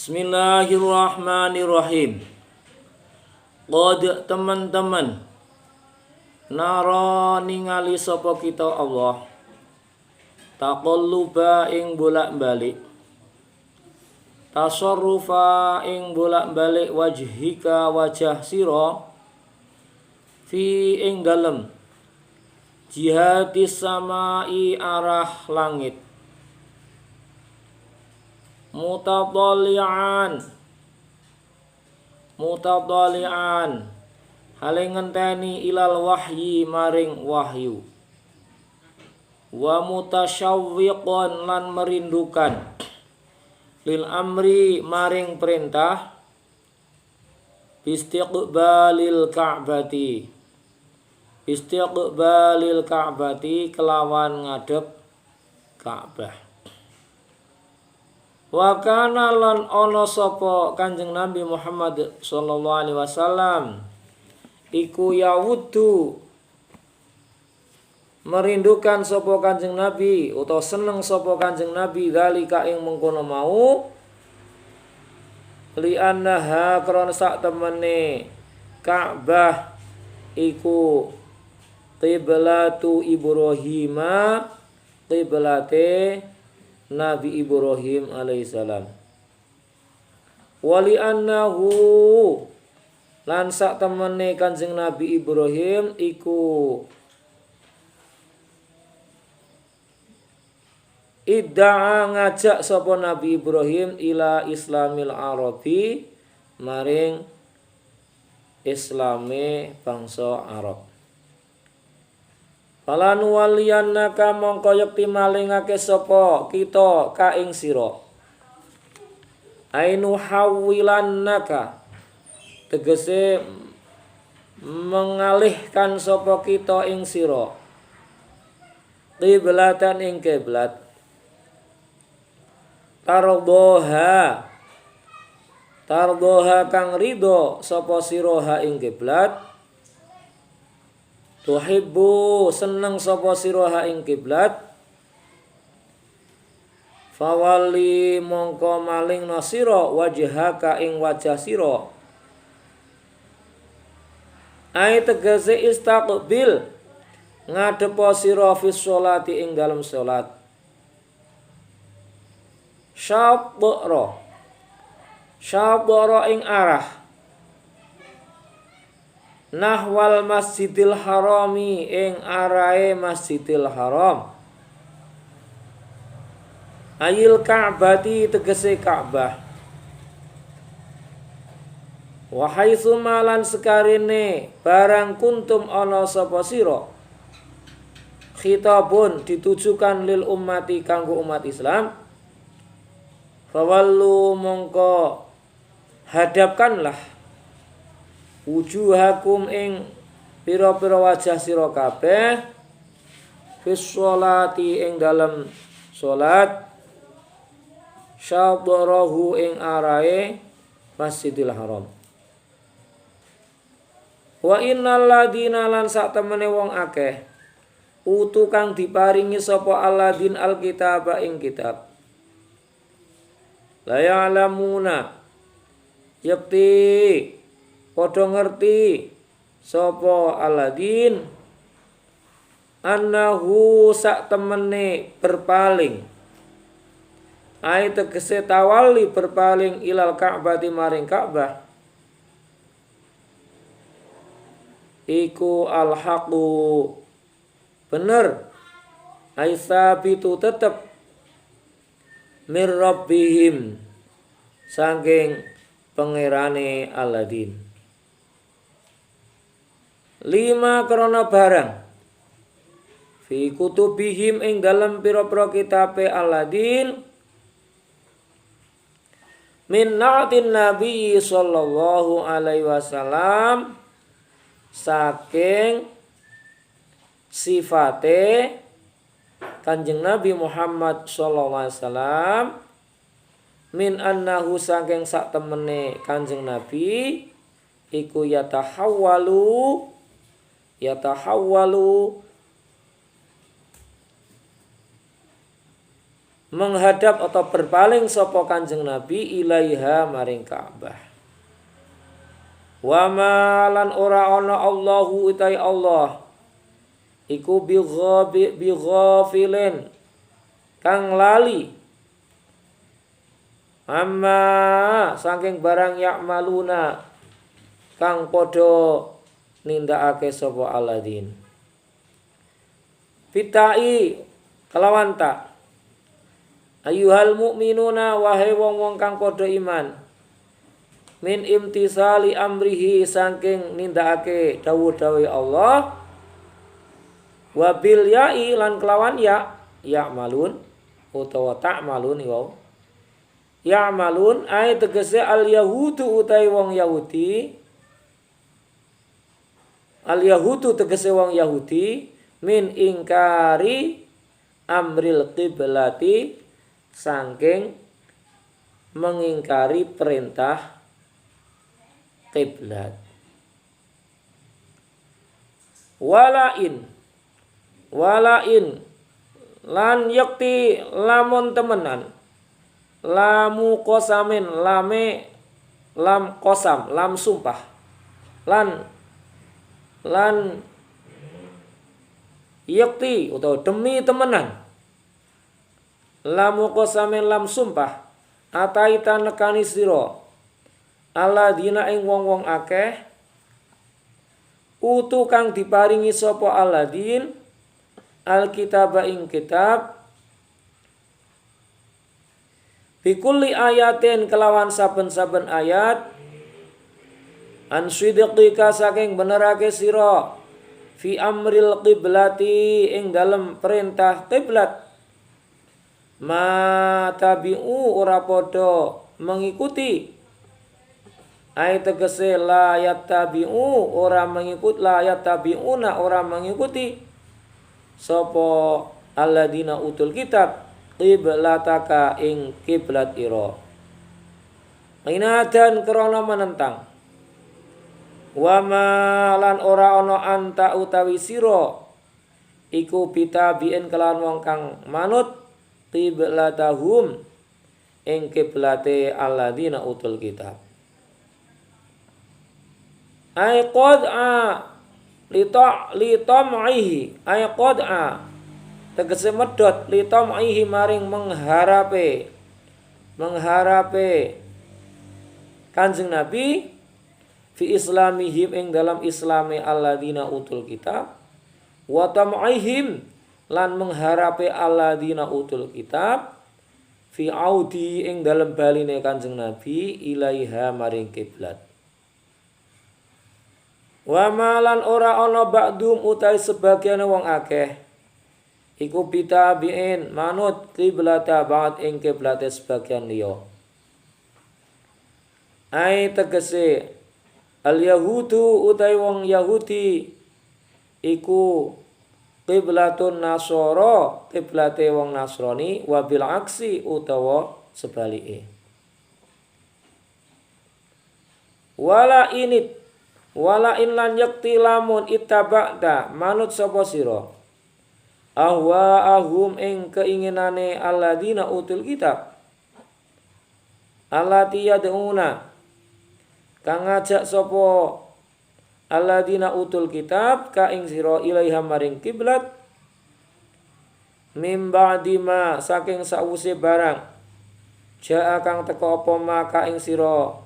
Bismillahirrahmanirrahim. Qad teman-teman nara ningali sapa kita Allah taqalluba ing bolak-balik, tasarrufa ing bolak-balik wajhika wajah sira fi ing dalem jihadis samai arah langit, mutadalian hale ngenteni ilal wahyi maring wahyu, wa mutasyawwiqan lan merindukan lil amri maring perintah, istiqbalil ka'bati kelawan ngadep Ka'bah. Wa kana lan ana sapa Kanjeng Nabi Muhammad sallallahu alaihi wasallam iku yawuddu merindukan sapa Kanjeng Nabi utawa seneng sapa Kanjeng Nabi zalika ing mengkono mau li annaha krana sak temene Ka'bah iku qiblatu Ibrahima, qiblate Nabi Ibrahim alaihissalam. Wali annahu lan sak temene Kanjeng Nabi Ibrahim iku idda'a ngajak sapa Nabi Ibrahim ila islamil arabi maring islame bangsa Arab. Falan waliyannaka mongko yekti malingake sapa kita ka ing sira. Ainu hawilannaka tegese mengalihkan sapa kita ing sira. Qiblatan ing kiblat. Tardoha kang ridho sapa sira ing kiblat. Tuhibbu seneng sapa sira ing kiblat. Fawali mongko malingna sira wajhaka ing wajah sira. Ai tegese istaqbil ngadepa sira fi sholati ing dalem salat. Syabara ing arah nahwal masjidil harami ing arahe masjidil haram. Ayil ka'bati tegese Ka'bah. Wa haitsu malan sekarene barang kuntum ana sapa sira. Khitabun ditujukan lil ummati kanggo umat Islam. Fawallu mongko hadapkanlah wujuhakum ing pira-pira wajah sira kabeh fis sholati ing dalem salat syadarahu ing arahe Masjidil Haram. Wa innal ladina lan sak temene wong akeh utu kang diparingi sapa alladin alkitab ing kitab la ya'lamuna yakti padha ngerti sapa aladin annahu sak temene berpaling ai tegese tawali berpaling ilal ka'bati maring Ka'bah iku alhaqu bener ai sabitu tetep mir rabbihim saking pangerane aladin. 5 krana barang fi kutubihim ing dalam pira-pira kitabe aladin min na'tin nabi sallallahu alaihi wasallam saking sifate Kanjeng Nabi Muhammad sallallahu alaihi wasallam min annahu saking sak temene Kanjeng Nabi iku yatahawwalu menghadap atau berpaling sapa Kanjeng Nabi ilaiha maring Ka'bah. Wa ma lan ora ana Allahu utai Allah iku bi ghafilin kang lali amma saking barang ya'maluna kang padha nindakake sapa alladzin. Fitai kelawan ta ayyuhal mukminuna wahai wong-wong kang padha iman min imtisali amrihi saking nindakake dawuh-dawuh Allah wa bil ya'i lan kelawan ya malun utawa ta'malun ya malun ay tegese al yahudu utai wong Yahudi al yahudu tegese wong Yahudi min ingkari amril qiblati saking mengingkari perintah qiblat. Walain lan yakti lamun temenan lamu kosamin lam kosam lam sumpah lan yakti atau demi temenan lamu kosamin lam sumpah ataita nekani sira alladzina ing wong-wong akeh utu kang diparingi sapa alladzin alkitaba ing kitab bikulli ayatin kelawan saben-saben ayat an sidqika saking benerake sira fi amril qiblati ing dalem perintah qiblat ma tabi'u ora padha mengikuti ay tegese la yattabi'u ora mengikut la yattabi'una ora mengikuti sapa alladzina utul kitab qiblataka ing kiblat ira inadan krana menentang wa ma lan ora ana anta utawi sira iku bitabiin kelawan wong kang manut qiblatahum ing kiblate alladzina utul kitab ay qad'a litam'ihi ay qad'a tegese medhot litam'ihi maring mengharape Kanjeng Nabi fi islamihim ing dalam islame alladzina utul kitab wa tam'ihim lan mengharape alladzina utul kitab fi audi ing dalam baline Kanjeng Nabi ilaiha maring kiblat. Wa malan ora ana ba'dum utai sebagian wong akeh iku bitabiin manut kiblata ba'd ing kiblate sebagian liya. Ai tegese al yahudu utai wong Yahudi iku qiblatun nasara kiblate wong Nasrani wa bil aksi utawa sebalike. Wala in lan yakti lamun ittaba'ta manut sapa sira ahum ing keinginane alladzina utul kitab allati yad'una kang ngajak sapa alladzina utul kitab ka ing sira ilaiha maring kiblat mim ba'di ma saking sawuse barang jaa kang teka apa maka ing sira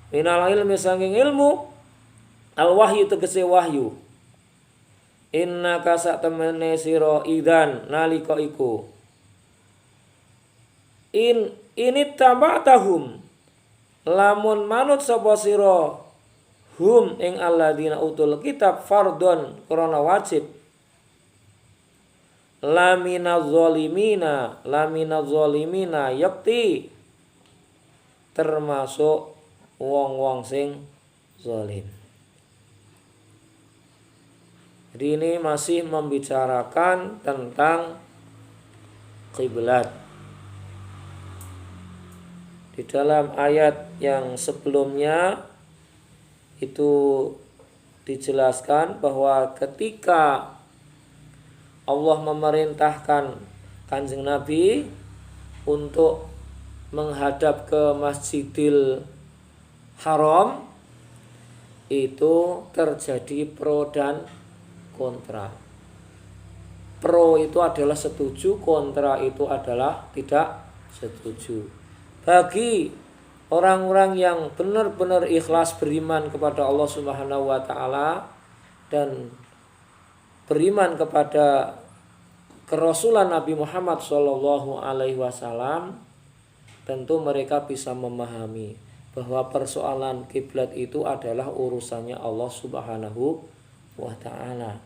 minal ilmi saking ilmu al wahyu tegese wahyu innaka sak temene sira idzan nalika iku ini tabatahum lamun manut sapa sira hum ing alladzina utul kitab fardhon krana wajib laminaz zalimina yakti termasuk wong-wong sing zalim. Jadi ini masih membicarakan tentang kiblat. Di dalam ayat yang sebelumnya itu dijelaskan bahwa ketika Allah memerintahkan Kanjeng Nabi untuk menghadap ke Masjidil Haram itu terjadi pro dan kontra. Pro itu adalah setuju, kontra itu adalah tidak setuju. Bagi orang-orang yang benar-benar ikhlas beriman kepada Allah Subhanahu wa taala dan beriman kepada kerasulan Nabi Muhammad sallallahu alaihi wasallam, tentu mereka bisa memahami bahwa persoalan kiblat itu adalah urusannya Allah Subhanahu wa taala.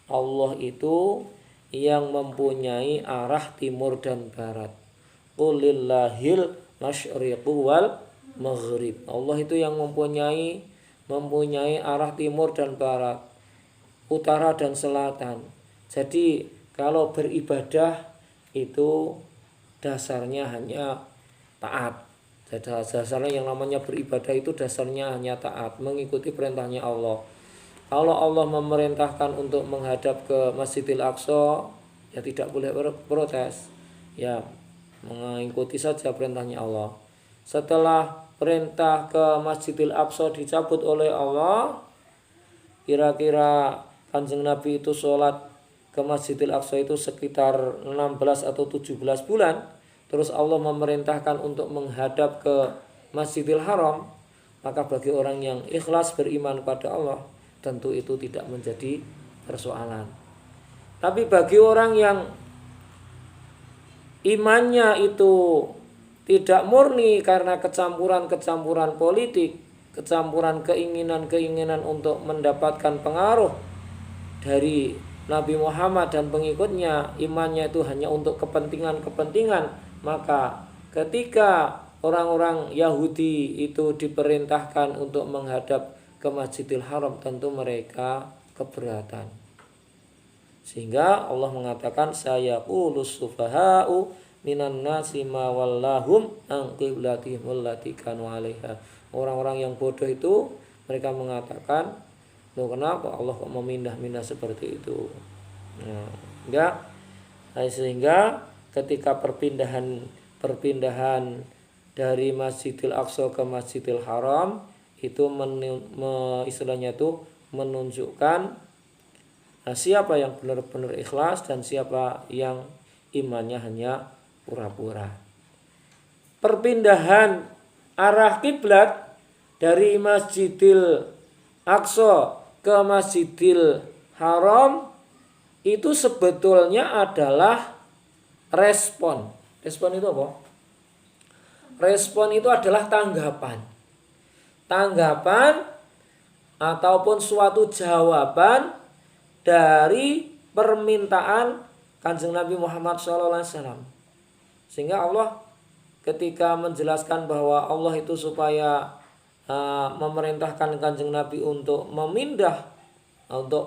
Allah itu yang mempunyai arah timur dan barat. Qulillahil masyriqu wal maghrib. Allah itu yang mempunyai arah timur dan barat, utara dan selatan. Jadi kalau beribadah itu dasarnya hanya taat. Dasarnya yang namanya beribadah itu dasarnya hanya taat, mengikuti perintahnya Allah. Kalau Allah memerintahkan untuk menghadap ke Masjidil Aqsa, ya tidak boleh protes. Ya, mengikuti saja perintahnya Allah. Setelah perintah ke Masjidil Aqsa dicabut oleh Allah, kira-kira Kanjeng Nabi itu sholat ke Masjidil Aqsa itu sekitar 16 atau 17 bulan. Terus Allah memerintahkan untuk menghadap ke Masjidil Haram. Maka bagi orang yang ikhlas beriman pada Allah, tentu itu tidak menjadi persoalan. Tapi bagi orang yang imannya itu tidak murni karena kecampuran-kecampuran politik, kecampuran keinginan-keinginan untuk mendapatkan pengaruh dari Nabi Muhammad dan pengikutnya, imannya itu hanya untuk kepentingan-kepentingan, maka ketika orang-orang Yahudi itu diperintahkan untuk menghadap ke Masjidil Haram, tentu mereka keberatan. Sehingga Allah mengatakan sayaqulus sufaha'u minan nasi ma wallahum an qiblatihim allati kanu 'alaiha. Orang-orang yang bodoh itu mereka mengatakan, "Loh, kenapa Allah kok memindah-mindah seperti itu?" Nah, sehingga ketika perpindahan dari Masjidil Aqsa ke Masjidil Haram itu istilahnya itu menunjukkan siapa yang benar-benar ikhlas dan siapa yang imannya hanya pura-pura. Perpindahan arah kiblat dari Masjidil Aqsa ke Masjidil Haram itu sebetulnya adalah respon. Respon itu apa? Respon itu adalah tanggapan ataupun suatu jawaban dari permintaan Kanjeng Nabi Muhammad SAW. Sehingga Allah ketika menjelaskan bahwa Allah itu supaya memerintahkan Kanjeng Nabi untuk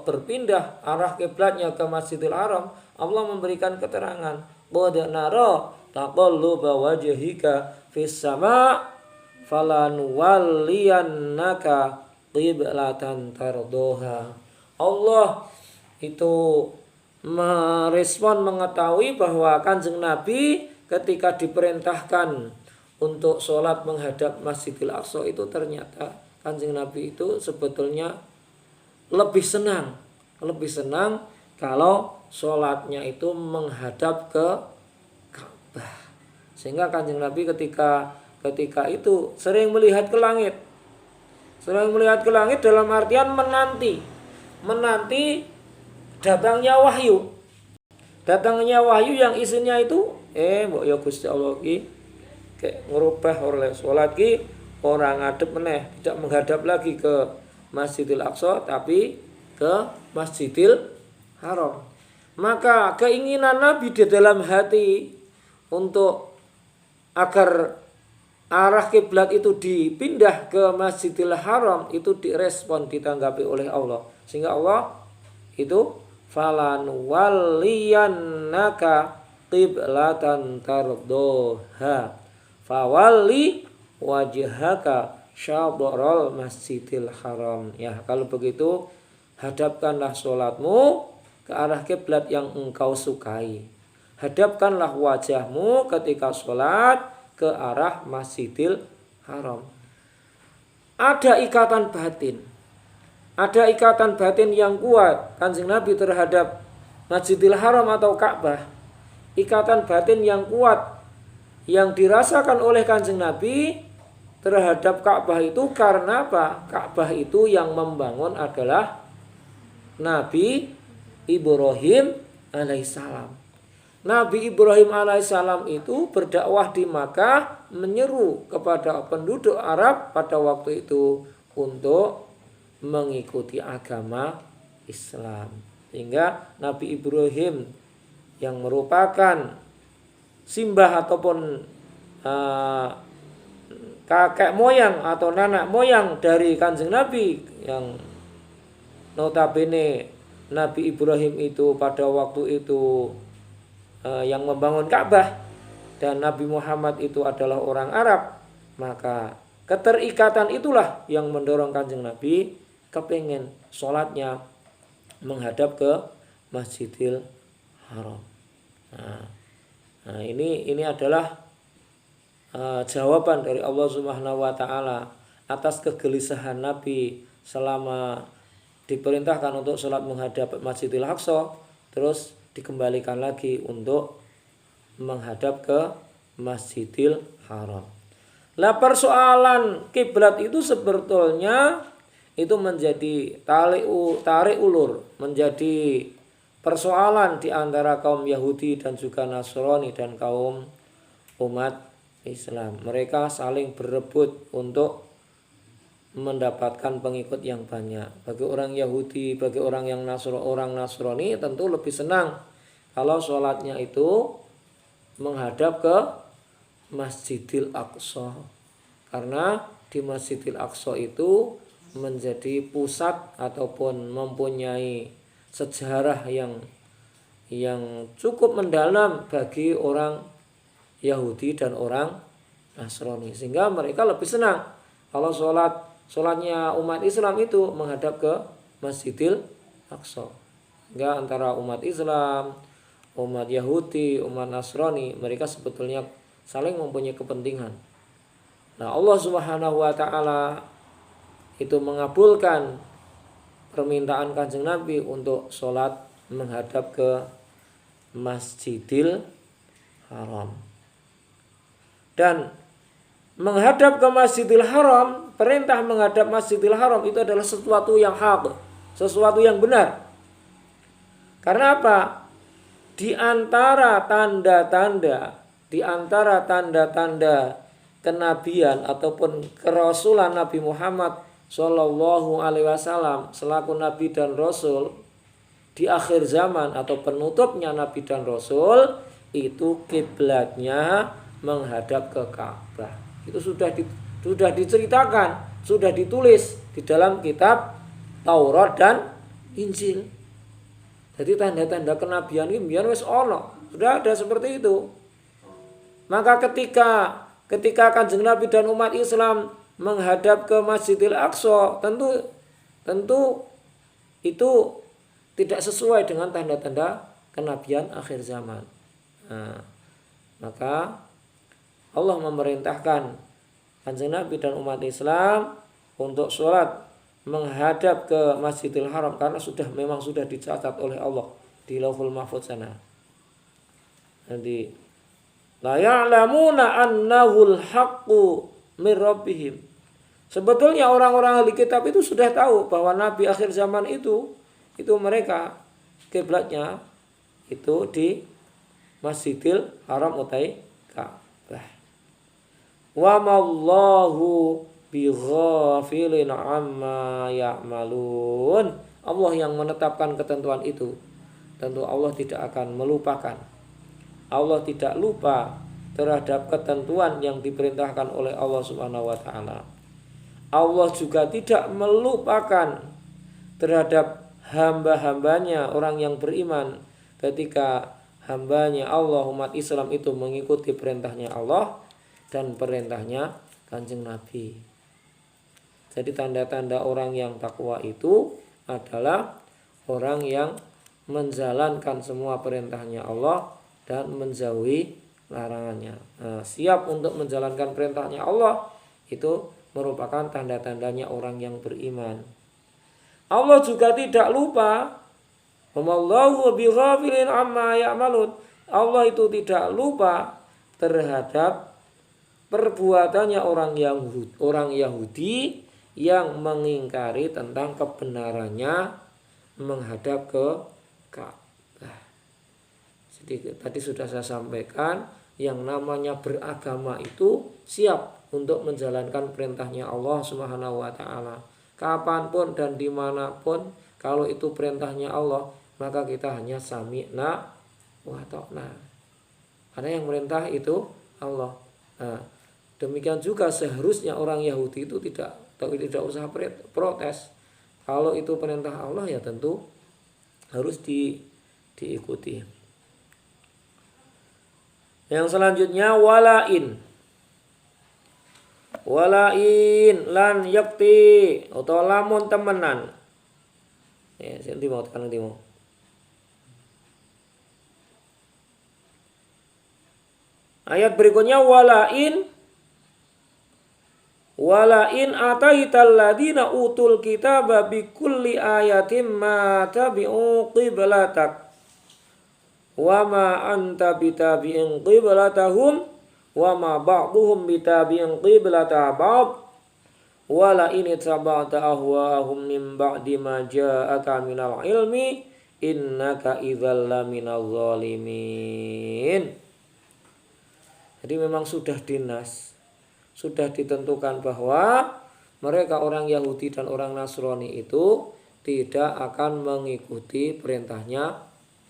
berpindah arah kiblatnya ke Masjidil Haram, Allah memberikan keterangan, qad nara taqalluba wajhika fis sama' falanuwalliyannaka qiblatan tardoha. Allah itu merespon, mengetahui bahwa Kanjeng Nabi ketika diperintahkan untuk sholat menghadap Masjidil Aqsa itu ternyata Kanjeng Nabi itu sebetulnya lebih senang kalau sholatnya itu menghadap ke Ka'bah. Sehingga Kanjeng Nabi ketika itu sering melihat ke langit. Sering melihat ke langit dalam artian menanti datangnya wahyu. Datangnya wahyu yang isinya itu mbok ya Gusti Allah ki kayak ngerubah oleh sholat ki orang ngadep meneh, tidak menghadap lagi ke Masjidil Aqsa tapi ke Masjidil Haram. Maka keinginan Nabi di dalam hati untuk agar arah kiblat itu dipindah ke Masjidil Haram itu direspon, ditanggapi oleh Allah. Sehingga Allah itu falanuwalliyannaka qiblatan tardoha fawalli wajhaka syadral Masjidil Haram. Ya, kalau begitu hadapkanlah sholatmu ke arah kiblat yang engkau sukai. hadapkanlah wajahmu ketika sholat ke arah Masjidil Haram. Ada ikatan batin. Ada ikatan batin yang kuat Kanjeng Nabi terhadap Masjidil Haram atau Ka'bah. Ikatan batin yang kuat yang dirasakan oleh Kanjeng Nabi terhadap Ka'bah itu karena apa? Ka'bah itu yang membangun adalah Nabi Ibrahim alaihissalam. Nabi Ibrahim alaihissalam itu berdakwah di Makkah, menyeru kepada penduduk Arab pada waktu itu untuk mengikuti agama Islam. Sehingga Nabi Ibrahim yang merupakan simbah ataupun kakek moyang atau nenek moyang dari Kanjeng Nabi, yang notabene Nabi Ibrahim itu pada waktu itu yang membangun Ka'bah dan Nabi Muhammad itu adalah orang Arab, maka keterikatan itulah yang mendorong Kanjeng Nabi kepingin sholatnya menghadap ke Masjidil Haram. Nah, ini adalah jawaban dari Allah Subhanahu wa taala atas kegelisahan Nabi selama diperintahkan untuk sholat menghadap Masjidil Aqsa, terus dikembalikan lagi untuk menghadap ke Masjidil Haram. Lah persoalan kiblat itu sebetulnya itu menjadi tarik ulur, menjadi persoalan di antara kaum Yahudi dan juga Nasrani dan kaum umat Islam. Mereka saling berebut untuk mendapatkan pengikut yang banyak. Bagi orang Yahudi, bagi orang yang orang Nasrani tentu lebih senang kalau sholatnya itu menghadap ke Masjidil Aqsa. Karena di Masjidil Aqsa itu menjadi pusat ataupun mempunyai sejarah yang cukup mendalam bagi orang Yahudi dan orang Nasrani, sehingga mereka lebih senang kalau sholatnya umat Islam itu menghadap ke Masjidil Aqsa. Sehingga antara umat Islam, umat Yahudi, umat Nasrani, mereka sebetulnya saling mempunyai kepentingan. Nah, Allah Subhanahu wa taala itu mengabulkan permintaan Kanjeng Nabi untuk sholat menghadap ke Masjidil Haram. Dan menghadap ke Masjidil Haram, perintah menghadap Masjidil Haram itu adalah sesuatu yang hak, sesuatu yang benar. Karena apa? Di antara tanda-tanda kenabian ataupun kerasulan Nabi Muhammad Shallallahu Alaihi Wasallam selaku Nabi dan Rasul di akhir zaman atau penutupnya Nabi dan Rasul, itu kiblatnya menghadap ke Ka'bah. Itu sudah diceritakan, sudah ditulis di dalam kitab Taurat dan Injil. Jadi tanda-tanda kenabian ini biar wis ono, sudah ada seperti itu. Maka ketika Kanjeng Nabi dan umat Islam menghadap ke Masjidil Aqsa, tentu itu tidak sesuai dengan tanda-tanda kenabian akhir zaman. Nah, maka Allah memerintahkan Kanjeng Nabi dan umat Islam untuk sholat menghadap ke Masjidil Haram karena memang sudah dicatat oleh Allah di Lauhul Mahfuz sana. Nanti la ya'lamuna annahul haqqu mir rabbihim. Sebetulnya orang-orang ahli kitab itu sudah tahu bahwa Nabi akhir zaman itu mereka kiblatnya itu di Masjidil Haram utai Ka'bah. Wa mallahu bighafilin amma ya'malun. Allah yang menetapkan ketentuan itu. Tentu Allah tidak akan melupakan. Allah tidak lupa terhadap ketentuan yang diperintahkan oleh Allah Subhanahu wa taala. Allah juga tidak melupakan terhadap hamba-hambanya orang yang beriman ketika hambanya Allah umat Islam itu mengikuti perintahnya Allah dan perintahnya Kanjeng Nabi. Jadi tanda-tanda orang yang takwa itu adalah orang yang menjalankan semua perintahnya Allah dan menjauhi larangannya. Siap untuk menjalankan perintahnya Allah itu merupakan tanda-tandanya orang yang beriman. Allah juga tidak lupa. Wallahu bighafilin amma ya'malun. Allah itu tidak lupa terhadap perbuatannya orang Yahudi yang mengingkari tentang kebenarannya menghadap ke Ka'bah. Jadi tadi sudah saya sampaikan, yang namanya beragama itu siap untuk menjalankan perintahnya Allah Subhanahu wa taala. Kapanpun dan dimanapun, kalau itu perintahnya Allah, maka kita hanya sami'na wa ta'na. Karena yang merintah itu Allah. Demikian juga seharusnya orang Yahudi itu tidak usah protes. Kalau itu perintah Allah ya tentu harus diikuti. Yang selanjutnya walain lan yakti atau lamun temenan. Ya, senti mau tekan timo. Ayat berikutnya walain ataital ladina utul kitaba bikulli ayatin ma tabi'u qiblatak wa ma anta bitabi'in qiblatahum wa ma ba'duhum bitabi'in qiblata ba'd wala in ittaba'ta ahwa'ahum min ba'di ma ja'aka minal ilmi innaka idzal laminaz zalimin. Jadi memang sudah dinas, sudah ditentukan bahwa mereka orang Yahudi dan orang Nasrani itu tidak akan mengikuti perintahnya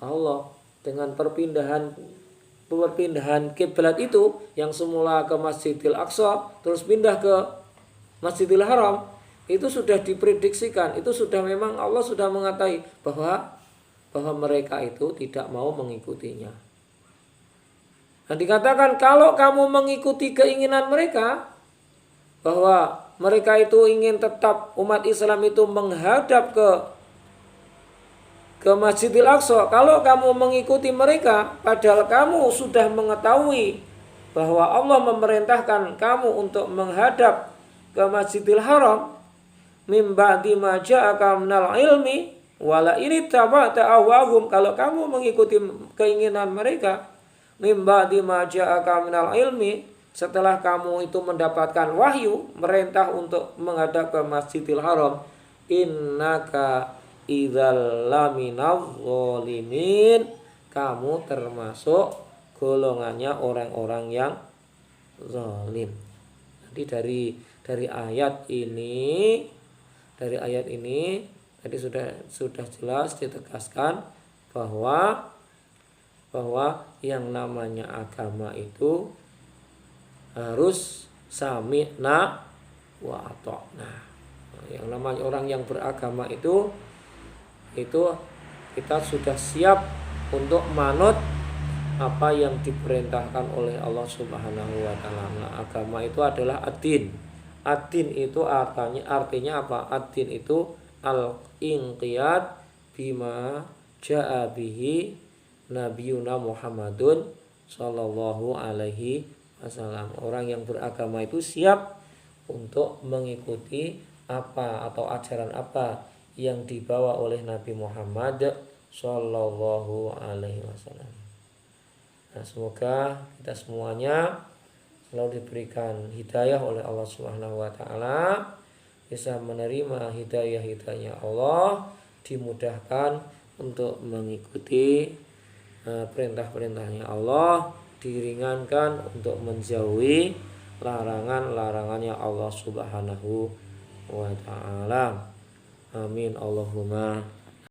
Allah. Dengan perpindahan kiblat itu yang semula ke Masjidil Aqsa terus pindah ke Masjidil Haram, itu sudah diprediksikan, itu sudah memang Allah sudah mengatakan bahwa mereka itu tidak mau mengikutinya. Dan dikatakan kalau kamu mengikuti keinginan mereka, bahwa mereka itu ingin tetap umat Islam itu menghadap ke Masjidil Aqsa, kalau kamu mengikuti mereka padahal kamu sudah mengetahui bahwa Allah memerintahkan kamu untuk menghadap ke Masjidil Haram mim ba'di ma ja'aka minal ilmi wala ini tabata ahwahum, kalau kamu mengikuti keinginan mereka mim ba'di ma ja'aka minal ilmi, setelah kamu itu mendapatkan wahyu merintah untuk menghadap ke Masjidil Haram, innaka idzal laminaz zalimin, kamu termasuk golongannya orang-orang yang zalim. Jadi dari ayat ini tadi sudah jelas ditegaskan bahwa yang namanya agama itu harus sami'na wa ata'na. Yang namanya orang yang beragama itu kita sudah siap untuk manut apa yang diperintahkan oleh Allah Subhanahu wa taala. Nah, agama itu adalah ad-din. Ad-din itu artinya apa? Ad-din itu al-inqiyad bima ja'a bihi nabiyuna Muhammadun sallallahu alaihi wasallam. Orang yang beragama itu siap untuk mengikuti apa atau ajaran apa yang dibawa oleh Nabi Muhammad sallallahu alaihi wasallam. Nah, semoga kita semuanya selalu diberikan hidayah oleh Allah Subhanahu wa taala, bisa menerima hidayah-hidayahnya Allah, dimudahkan untuk mengikuti perintah-perintahnya Allah, diringankan untuk menjauhi larangan-larangannya Allah Subhanahu wa taala. Amin Allahumma